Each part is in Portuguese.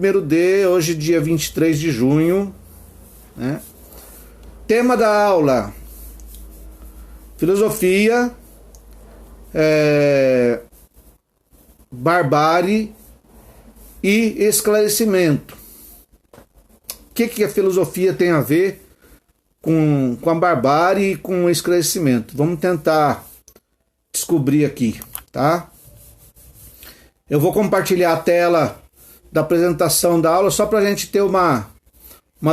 primeiro D, hoje dia 23 de junho, né? Tema da aula: filosofia, barbárie e esclarecimento. O que a filosofia tem a ver com a barbárie e com o esclarecimento? Vamos tentar descobrir aqui, tá? Eu vou compartilhar a tela da apresentação da aula só para a gente ter uma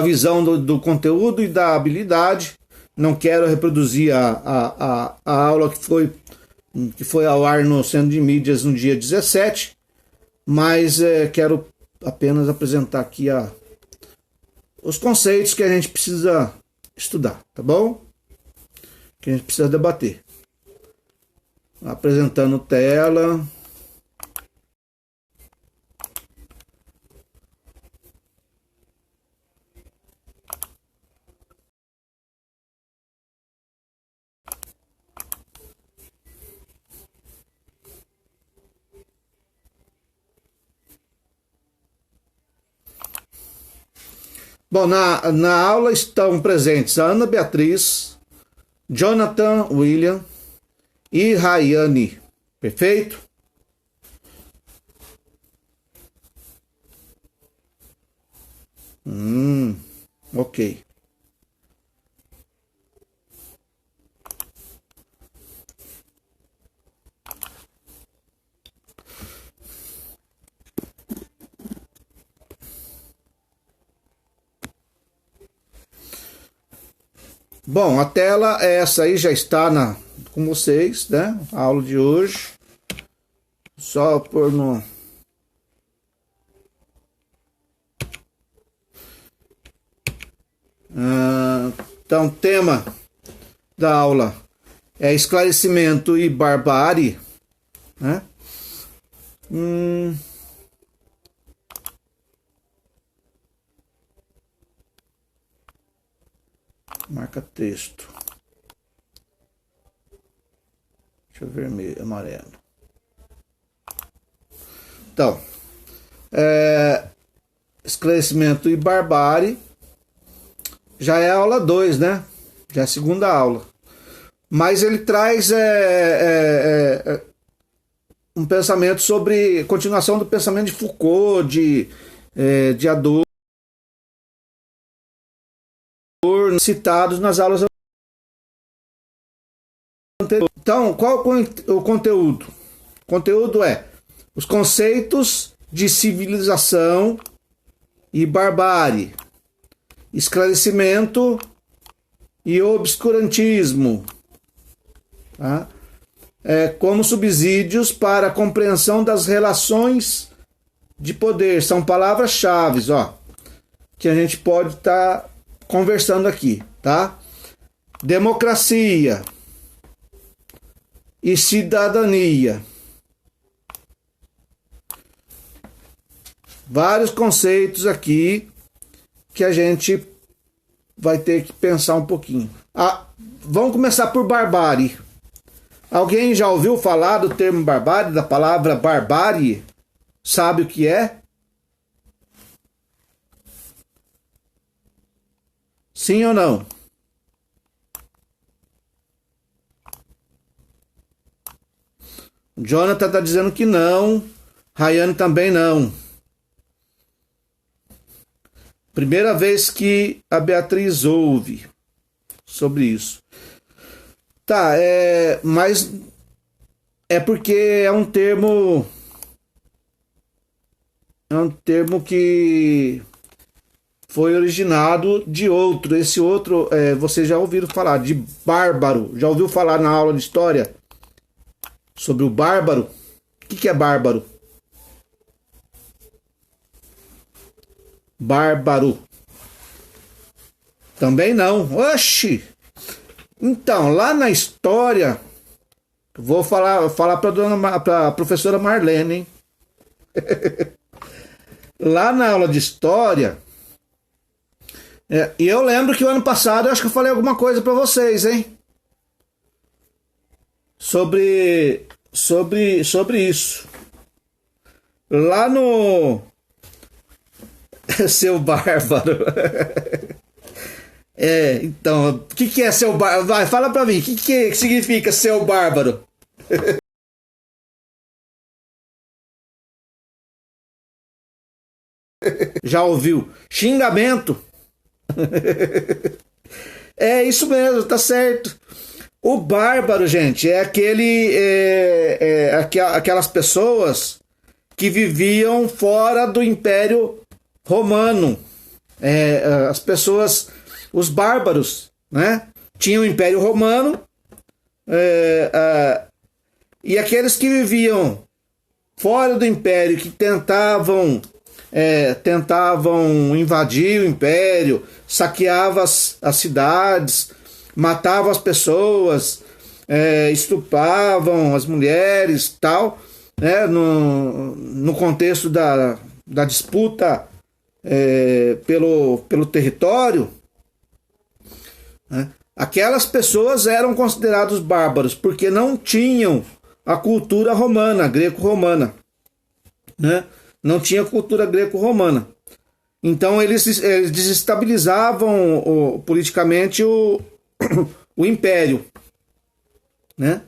visão do conteúdo e da habilidade. Não quero reproduzir a aula que foi ao ar no Centro de Mídias no dia 17, mas quero apenas apresentar aqui os conceitos que a gente precisa estudar, tá bom? Que a gente precisa debater. Apresentando tela. Bom, na aula estão presentes a Ana Beatriz, Jonathan William e Rayane. Perfeito? Ok. Bom, a tela essa aí já está com vocês, né? A aula de hoje. Só por no... Então, tema da aula é esclarecimento e barbárie, né? Marca texto. Deixa eu vermelho, amarelo. Então, esclarecimento e barbárie já é a aula 2, né? Já é a segunda aula. Mas ele traz um pensamento sobre continuação do pensamento de Foucault, de Adorno, citados nas aulas anteriores. Então, qual o conteúdo? O conteúdo é os conceitos de civilização e barbárie, esclarecimento e obscurantismo, tá? Como subsídios para a compreensão das relações de poder. São palavras-chave, que a gente pode estar conversando aqui, tá? Democracia e cidadania. Vários conceitos aqui que a gente vai ter que pensar um pouquinho. Vamos começar por barbárie. Alguém já ouviu falar do termo barbárie, da palavra barbárie? Sabe o que é? Sim ou não? Jonathan está dizendo que não. Rayane também não. Primeira vez que a Beatriz ouve sobre isso. Tá, mas é porque é um termo que foi originado de outro. Esse outro, vocês já ouviram falar de bárbaro. Já ouviu falar na aula de história sobre o bárbaro? O que é bárbaro? Bárbaro. Também não. Oxi! Então, lá na história, vou falar para a professora Marlene, hein? Lá na aula de história, e eu lembro que o ano passado eu acho que eu falei alguma coisa para vocês, hein? Sobre isso. Lá Seu bárbaro. Então, o que é seu bárbaro? Vai, fala pra mim, o que significa seu bárbaro? Já ouviu? Xingamento? É isso mesmo, tá certo. O bárbaro, gente, é aquelas pessoas que viviam fora do Império Romano. As pessoas, os bárbaros, né? Tinham o Império Romano, e aqueles que viviam fora do Império, que tentavam invadir o Império, saqueavam as cidades, matavam as pessoas, estupravam as mulheres, tal, né, no contexto da disputa pelo território, né, aquelas pessoas eram considerados bárbaros porque não tinham a cultura romana, greco-romana, né? Não tinha cultura greco-romana. Então eles desestabilizavam politicamente o império, né?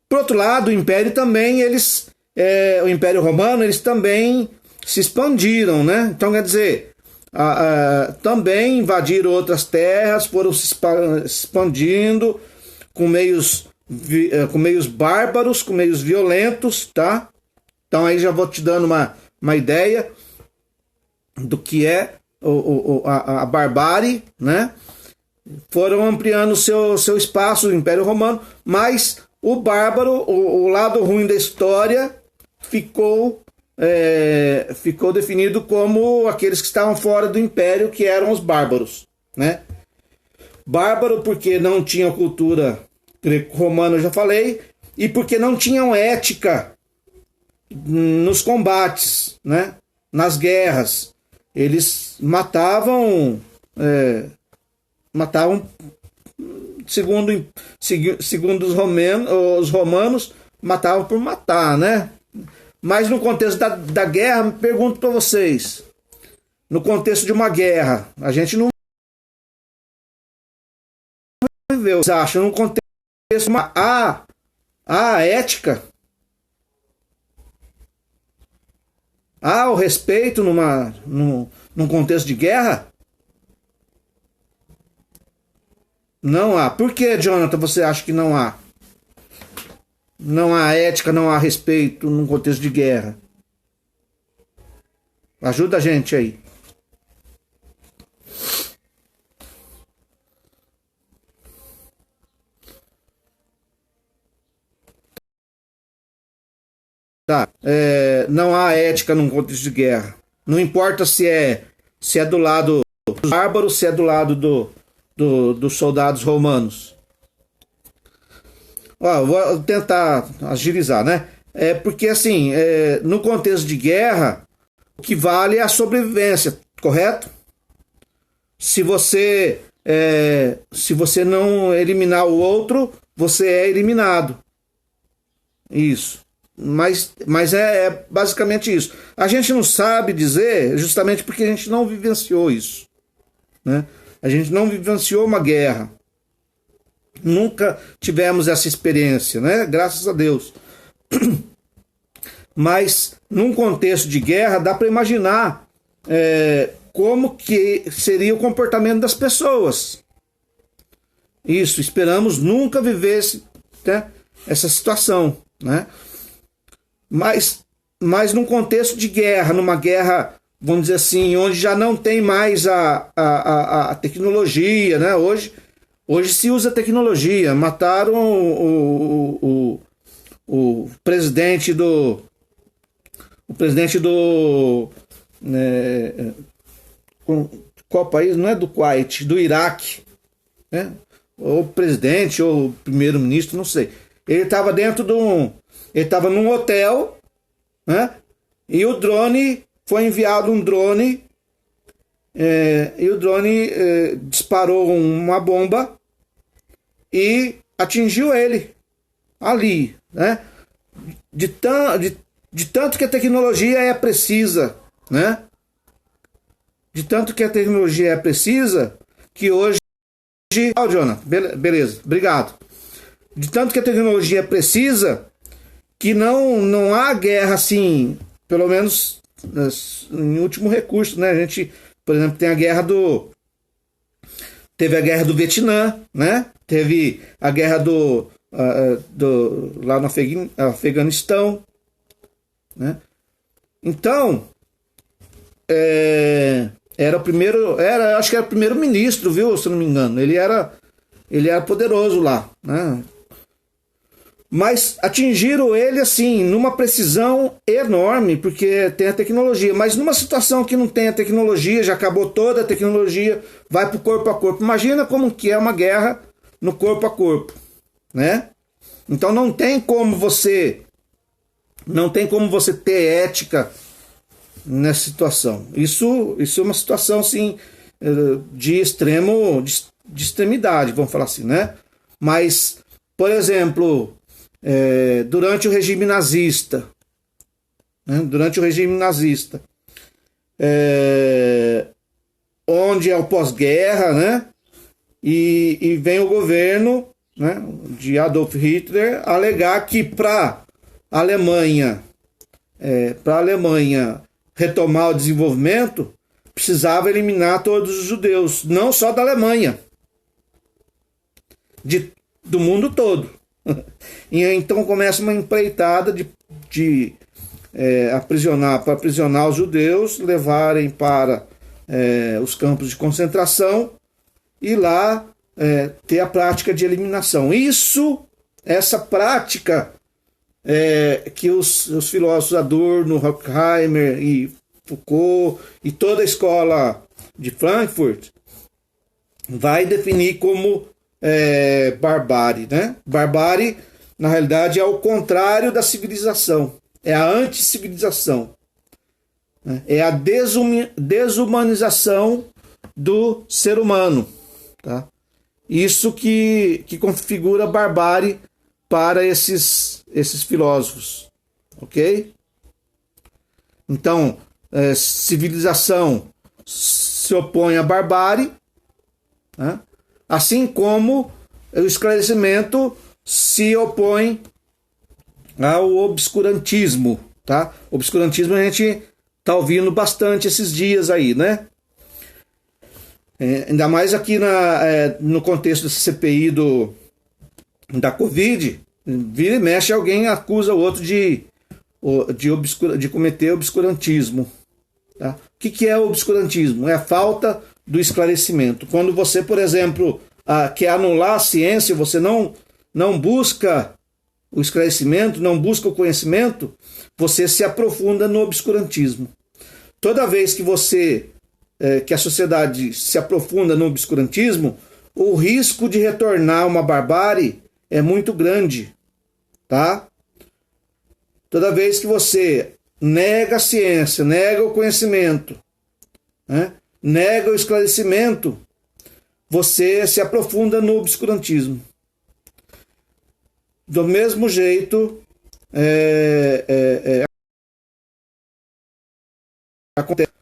Por outro lado, o império também, o Império Romano, eles também se expandiram, né? Então, quer dizer, também invadiram outras terras, foram se expandindo com meios bárbaros, com meios violentos, tá? Então aí já vou te dando uma ideia do que é a barbárie, né? Foram ampliando seu espaço, o Império Romano, mas o bárbaro, o lado ruim da história, ficou definido como aqueles que estavam fora do Império, que eram os bárbaros, né? Bárbaro porque não tinham cultura greco-romana, eu já falei, e porque não tinham ética nos combates, né? Nas guerras. Eles matavam segundo os romanos, matavam por matar, né? Mas no contexto da guerra, pergunto para vocês, no contexto de uma guerra, a gente não viveu, vocês acham, no contexto a ética, há o respeito num contexto de guerra? Não há. Por que, Jonathan, você acha que não há? Não há ética, não há respeito num contexto de guerra? Ajuda a gente aí. Tá. Não há ética num contexto de guerra. Não importa se é do lado dos bárbaros, se é do lado dos soldados romanos. Vou tentar agilizar, né? Porque assim, no contexto de guerra, o que vale é a sobrevivência, correto? Se você não eliminar o outro, você é eliminado. Isso. Mas é basicamente isso. A gente não sabe dizer justamente porque a gente não vivenciou isso, né? A gente não vivenciou uma guerra. Nunca tivemos essa experiência, né? Graças a Deus. Mas num contexto de guerra dá para imaginar como que seria o comportamento das pessoas. Isso, esperamos nunca viver essa situação, né? Mas num contexto de guerra, numa guerra, vamos dizer assim, onde já não tem mais a tecnologia, né? Hoje se usa tecnologia. Mataram o presidente do qual país? Não é do Kuwait, do Iraque, né? Ou presidente, ou primeiro-ministro, não sei. Ele estava ele estava num hotel, né? E o drone, foi enviado um drone, e o drone disparou uma bomba e atingiu ele ali, né? De tanto que a tecnologia é precisa, né? de tanto que a tecnologia é precisa, que hoje... Jonathan, beleza, obrigado. De tanto que a tecnologia precisa, que não há guerra assim, pelo menos em último recurso, né? A gente, por exemplo, tem a guerra teve a guerra do Vietnã, né? Teve a guerra lá no Afeganistão, né? Então, acho que era o primeiro-ministro, viu? Se não me engano, ele era poderoso lá, né? Mas atingiram ele assim, numa precisão enorme, porque tem a tecnologia, mas numa situação que não tem a tecnologia, já acabou toda a tecnologia, vai pro corpo a corpo. Imagina como que é uma guerra no corpo a corpo, né? Então não tem como você ter ética nessa situação. Isso é uma situação assim de extremidade, vamos falar assim, né? Mas, por exemplo, durante o regime nazista, né? Onde é o pós-guerra, né? E vem o governo, né, de Adolf Hitler alegar que para a Alemanha retomar o desenvolvimento, precisava eliminar todos os judeus, não só da Alemanha, do mundo todo. E então começa uma empreitada de aprisionar os judeus, levarem para os campos de concentração e lá ter a prática de eliminação. Essa prática que os filósofos Adorno, Horkheimer e Foucault e toda a escola de Frankfurt vai definir como barbárie, né? Barbárie, na realidade, é o contrário da civilização, é a anticivilização, né? É a desumanização do ser humano, tá? Isso que configura barbárie para esses filósofos, ok? Então, civilização se opõe à barbárie, né? Assim como o esclarecimento se opõe ao obscurantismo, tá? Obscurantismo a gente tá ouvindo bastante esses dias aí, né? Ainda mais aqui no contexto dessa CPI da Covid, vira e mexe, alguém acusa o outro de cometer obscurantismo. Tá? O que é o obscurantismo? É a falta do esclarecimento. Quando você, por exemplo, quer anular a ciência, você não busca o esclarecimento, não busca o conhecimento, você se aprofunda no obscurantismo. Toda vez que a sociedade se aprofunda no obscurantismo, o risco de retornar uma barbárie é muito grande, tá? Toda vez que você nega a ciência, nega o conhecimento, né? Nega o esclarecimento, você se aprofunda no obscurantismo. Do mesmo jeito, acontece.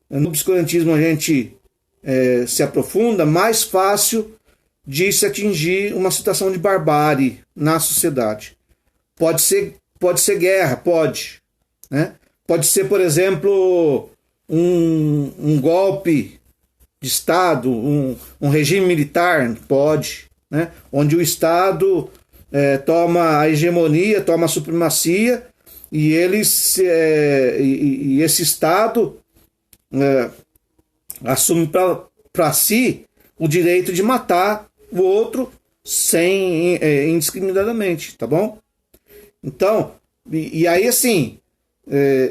No obscurantismo a gente se aprofunda, mais fácil de se atingir uma situação de barbárie na sociedade. Pode ser guerra, pode, né? Pode ser, por exemplo, um golpe de Estado, um regime militar, pode, né? Onde o Estado toma a hegemonia, toma a supremacia, e esse Estado assume para si o direito de matar o outro indiscriminadamente, tá bom? Então, e aí assim,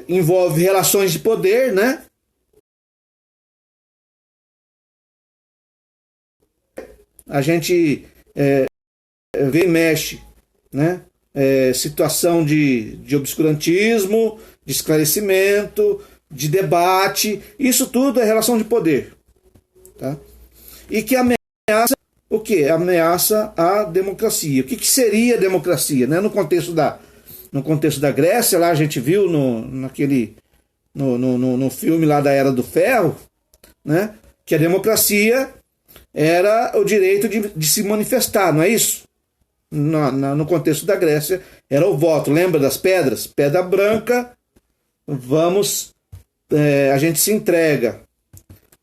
envolve relações de poder, né? A gente vê e mexe, né? Situação de obscurantismo, de esclarecimento, de debate, isso tudo é relação de poder, tá? E que ameaça o quê? Ameaça a democracia. O que seria democracia, né? No contexto da Grécia, lá a gente viu no filme lá da Era do Ferro, né? Que a democracia era o direito de se manifestar, não é isso? No contexto da Grécia, era o voto. Lembra das pedras? Pedra branca, a gente se entrega.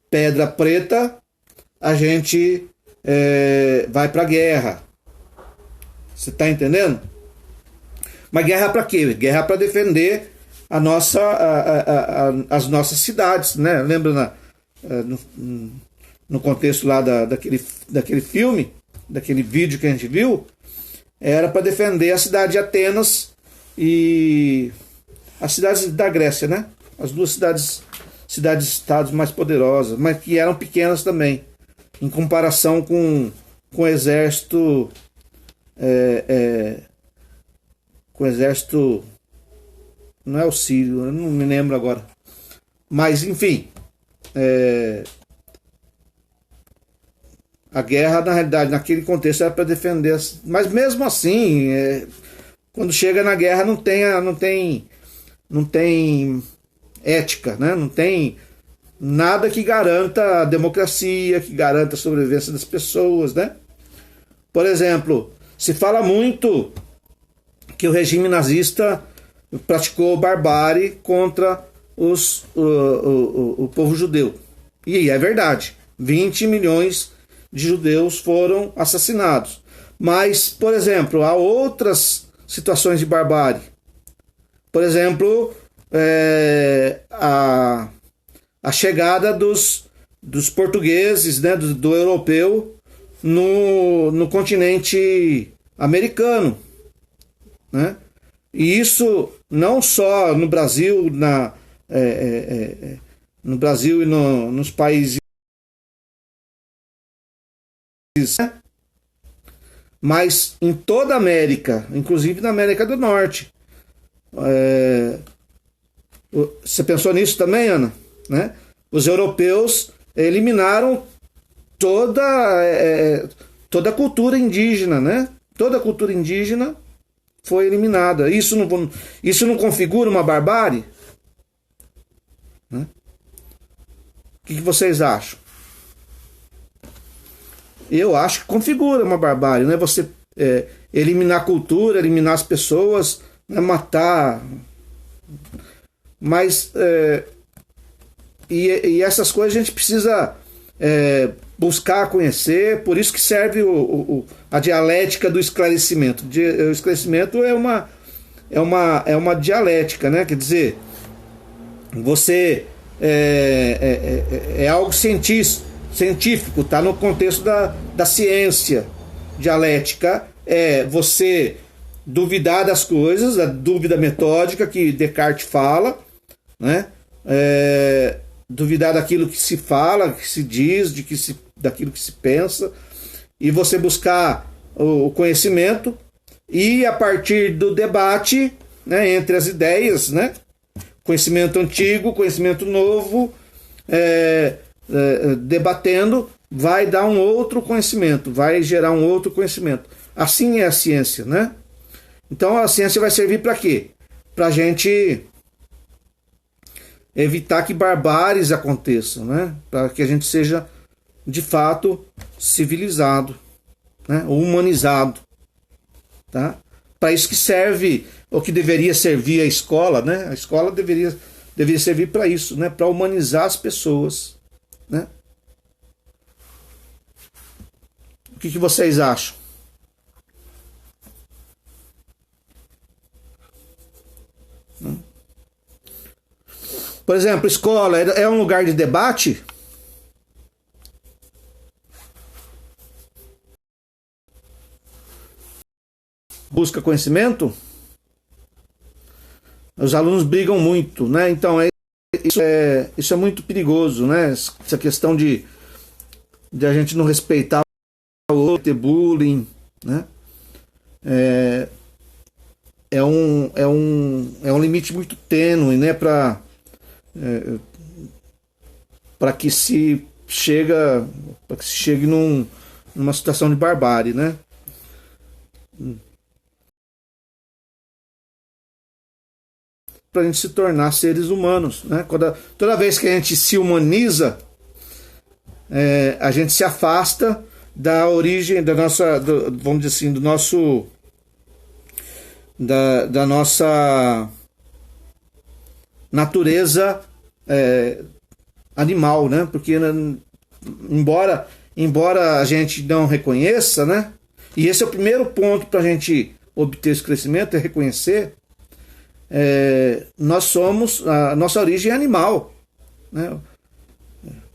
Pedra preta, a gente vai para a guerra. Você está entendendo? Mas guerra para quê? Guerra para defender as nossas cidades, né? Lembra no contexto lá daquele filme, daquele vídeo que a gente viu? Era para defender a cidade de Atenas e as cidades da Grécia, né? As duas cidades-estados mais poderosas, mas que eram pequenas também, em comparação com o exército, não é o sírio, eu não me lembro agora, mas enfim, a guerra, na realidade, naquele contexto era para defender, mas mesmo assim, quando chega na guerra não tem ética, né? Não tem nada que garanta a democracia, que garanta a sobrevivência das pessoas, né? Por exemplo, se fala muito que o regime nazista praticou barbárie contra o povo judeu. E é verdade, 20 milhões de judeus foram assassinados. Mas, por exemplo, há outras situações de barbárie. Por exemplo, a chegada dos portugueses, né, do europeu no continente americano, né? E isso não só no Brasil, no Brasil e nos países, né? Mas em toda a América, inclusive na América do Norte. Você pensou nisso também, Ana? Né? Os europeus eliminaram toda a cultura indígena, né? Toda a cultura indígena foi eliminada. Isso não configura uma barbárie? Né? O que vocês acham? Eu acho que configura uma barbárie, né? Você eliminar a cultura, eliminar as pessoas, né? Matar. Mas e essas coisas a gente precisa buscar conhecer, por isso que serve a dialética do esclarecimento. O esclarecimento é uma dialética, né? Quer dizer, você é algo científico, está no contexto da ciência. Dialética é você duvidar das coisas, a dúvida metódica que Descartes fala, né? Duvidar daquilo que se fala, que se diz, daquilo que se pensa, e você buscar o conhecimento, e a partir do debate, né, entre as ideias, né, conhecimento antigo, conhecimento novo, debatendo, vai dar um outro conhecimento, vai gerar um outro conhecimento. Assim é a ciência, né? Então a ciência vai servir para quê? Para a gente evitar que barbáries aconteçam, né? Para que a gente seja de fato civilizado, né? Humanizado, tá? Para isso que serve, ou que deveria servir a escola, né? A escola deveria servir para isso, né? Para humanizar as pessoas, né? O que vocês acham? Por exemplo, escola é um lugar de debate? Busca conhecimento? Os alunos brigam muito, né? Então isso é muito perigoso, né? Essa questão de a gente não respeitar o outro, ter bullying, né? É um limite muito tênue, né? Para que se chegue numa situação de barbárie, né? Para a gente se tornar seres humanos, né? Toda vez que a gente se humaniza, a gente se afasta da origem da nossa, vamos dizer assim, do nosso, da nossa natureza animal, né? Porque embora a gente não reconheça, né? E esse é o primeiro ponto para a gente obter esse crescimento, é reconhecer. Nós somos, a nossa origem é animal, né?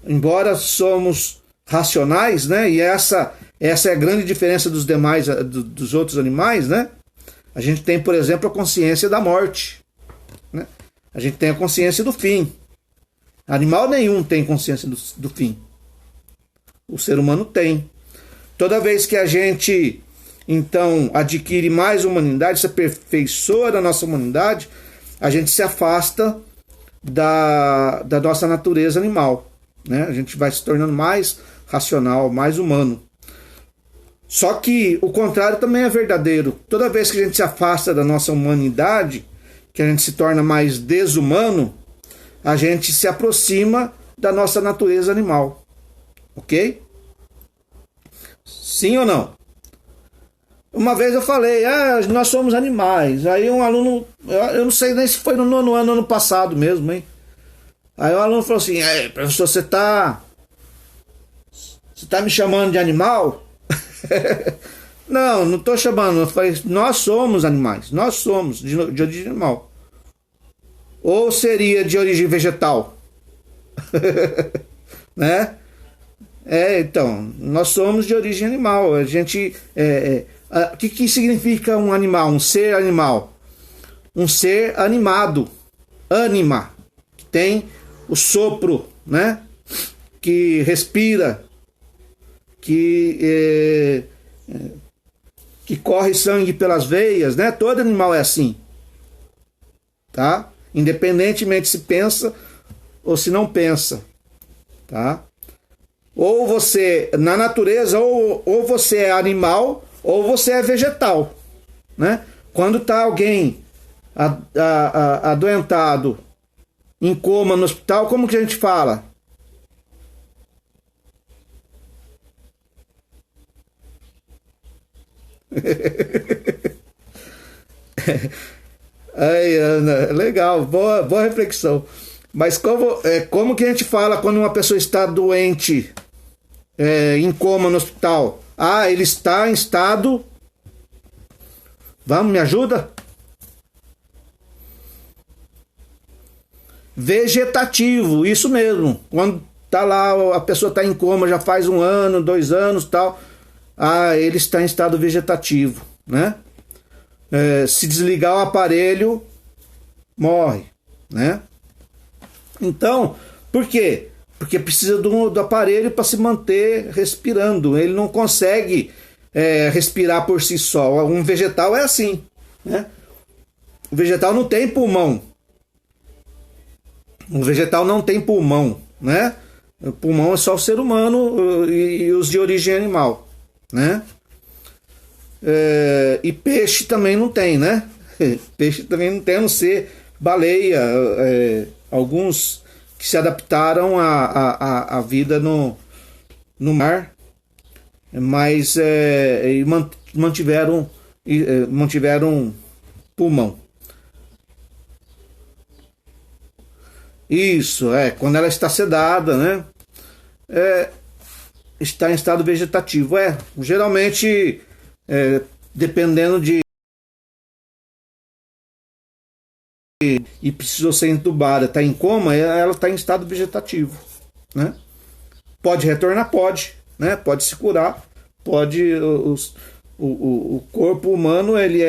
Embora somos racionais, né? E essa é a grande diferença dos demais, dos outros animais, né? A gente tem, por exemplo, a consciência da morte, né? A gente tem a consciência do fim. Animal nenhum tem consciência do fim. O ser humano tem. Toda vez que a gente, então, adquire mais humanidade, se aperfeiçoa da nossa humanidade, a gente se afasta da nossa natureza animal, né? A gente vai se tornando mais racional, mais humano. Só que o contrário também é verdadeiro. Toda vez que a gente se afasta da nossa humanidade, que a gente se torna mais desumano, a gente se aproxima da nossa natureza animal. Ok? Sim ou não? Uma vez eu falei, nós somos animais. Aí um aluno, eu não sei nem se foi no nono ano, ano passado mesmo, hein? Aí o aluno falou assim, professor, você tá me chamando de animal? Não estou chamando. Eu falei, nós somos animais. Nós somos de origem animal. Ou seria de origem vegetal? Né? Então, nós somos de origem animal. A gente... o que significa um animal? Um ser animal? Um ser animado. Ânima. Que tem o sopro, né? Que respira. Que corre sangue pelas veias, né? Todo animal é assim. Tá? Independentemente se pensa ou se não pensa. Tá? Ou você, na natureza, ou você é animal, ou você é vegetal, né? Quando está alguém adoentado, em coma no hospital, como que a gente fala? Aí, Ana, legal, boa reflexão. Mas como que a gente fala quando uma pessoa está doente, em coma no hospital? Ele está em estado... Vamos, me ajuda? Vegetativo, isso mesmo. Quando tá lá, a pessoa está em coma já faz 1 ano, 2 anos, tal. Ele está em estado vegetativo, né? Se desligar o aparelho, morre, né? Então, por quê? Porque precisa do aparelho para se manter respirando. Ele não consegue respirar por si só. Um vegetal é assim, né? O vegetal não tem pulmão. O vegetal não tem pulmão, né? O pulmão é só o ser humano e os de origem animal, né? E peixe também não tem, né? Peixe também não tem, a não ser baleia, alguns que se adaptaram à vida no mar, mas mantiveram pulmão. Isso, quando ela está sedada, né? Está em estado vegetativo. Geralmente, dependendo e precisou ser entubada, está em coma, ela está em estado vegetativo, né? Pode retornar? Pode, né? Pode se curar, pode. O corpo humano ele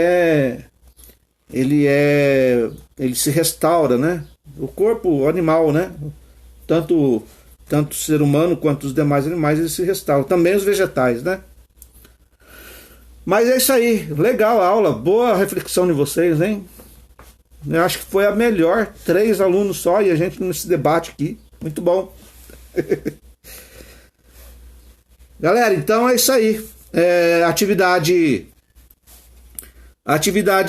se restaura, né? O corpo animal, né? Tanto o ser humano quanto os demais animais, eles se restauram. Também os vegetais, né? Mas é isso aí. Legal a aula. Boa reflexão de vocês, hein? Eu acho que foi a melhor. 3 alunos só e a gente nesse debate aqui. Muito bom. Galera, então é isso aí. Atividade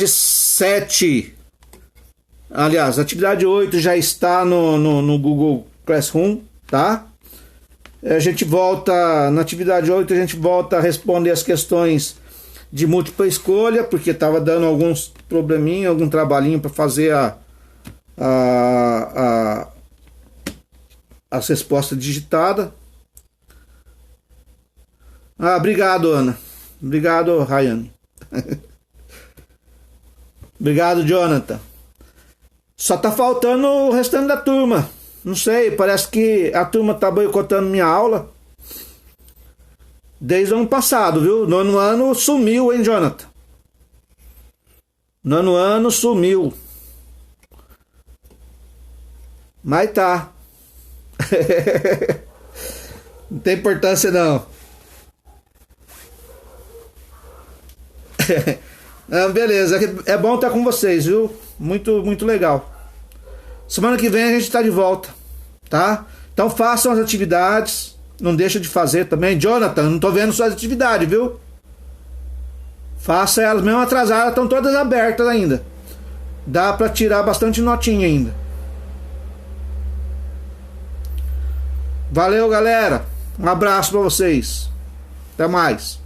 7. Aliás, atividade 8 já está no Google Classroom, tá? A gente volta, na atividade 8, a gente volta a responder as questões de múltipla escolha, porque estava dando alguns probleminha, algum trabalhinho para fazer as respostas digitadas. Obrigado, Ana. Obrigado, Rayane. Obrigado, Jonathan. Só tá faltando o restante da turma. Não sei, parece que a turma tá boicotando minha aula desde o ano passado, viu? Nono ano sumiu, hein, Jonathan? Nono ano sumiu. Mas tá. Não tem importância não. Beleza, é bom estar com vocês, viu? Muito, muito legal. Semana que vem a gente tá de volta, tá? Então façam as atividades, não deixa de fazer também. Jonathan, não tô vendo suas atividades, viu? Faça elas mesmo atrasadas, estão todas abertas ainda. Dá pra tirar bastante notinha ainda. Valeu, galera. Um abraço pra vocês. Até mais.